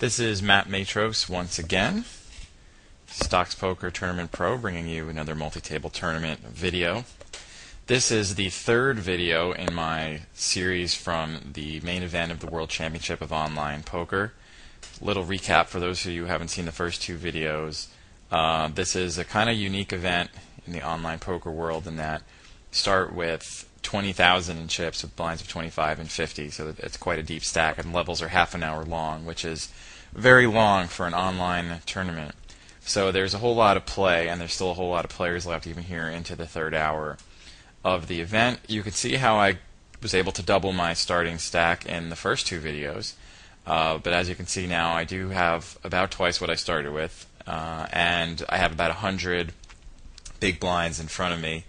This is Matt Matros once again, Stoxpoker Tournament Pro, bringing you another multi-table tournament video. This is the third video in my series from the main event of the World Championship of Online Poker. Little recap for those of you who haven't seen the first two videos. This is a kind of unique event in the online poker world in that you start with 20,000 in chips with blinds of 25 and 50, so it's quite a deep stack, and levels are half an hour long, which is very long for an online tournament. So there's a whole lot of play, and there's still a whole lot of players left even here into the third hour of the event. You can see how I was able to double my starting stack in the first two videos, but as you can see now, I do have about twice what I started with, and I have about 100 big blinds in front of me,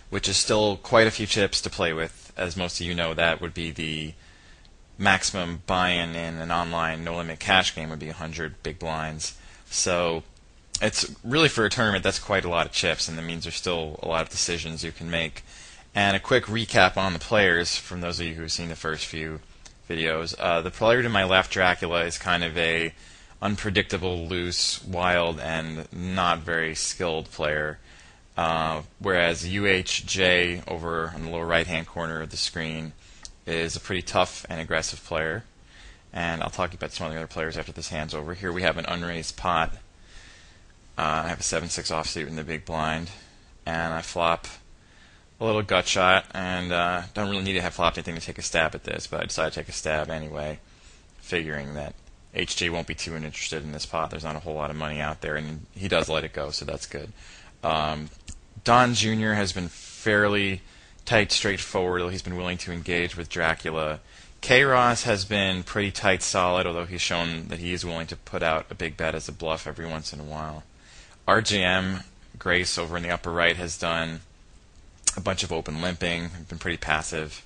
which is still quite a few chips to play with. As most of you know, that would be the maximum buy-in in an online no-limit cash game would be 100 big blinds. So it's really, for a tournament, that's quite a lot of chips, and that means there's still a lot of decisions you can make. And a quick recap on the players from those of you who have seen the first few videos. The player to my left, Dracula, is kind of a unpredictable, loose, wild, and not very skilled player. Whereas UHJ over on the lower right-hand corner of the screen is a pretty tough and aggressive player. And I'll talk about some of the other players after this hand's over. Here we have an unraised pot. I have a 7-6 offsuit in the big blind, and I flop a little gut shot, and don't really need to have flopped anything to take a stab at this, but I decided to take a stab anyway, figuring that HJ won't be too interested in this pot. There's not a whole lot of money out there, and he does let it go, so that's good. Don Jr. has been fairly tight, straightforward, although he's been willing to engage with Dracula. K-Ross has been pretty tight, solid, although he's shown that he is willing to put out a big bet as a bluff every once in a while. RJM, Grace, over in the upper right, has done a bunch of open limping, been pretty passive.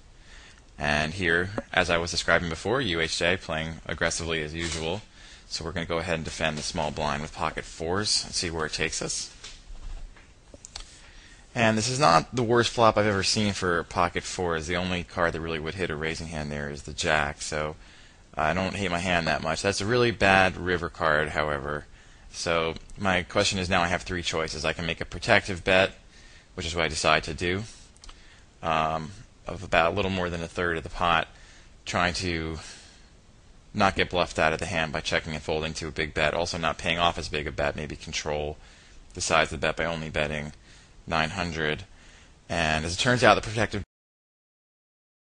And here, as I was describing before, UHJ playing aggressively as usual. So we're going to go ahead and defend the small blind with pocket fours and see where it takes us. And this is not the worst flop I've ever seen for pocket fours. The only card that really would hit a raising hand there is the jack, so I don't hate my hand that much. That's a really bad river card, however. So my question is, now I have three choices. I can make a protective bet, which is what I decide to do, of about a little more than a third of the pot, trying to not get bluffed out of the hand by checking and folding to a big bet, also not paying off as big a bet, maybe control the size of the bet by only betting 900. And as it turns out, the protective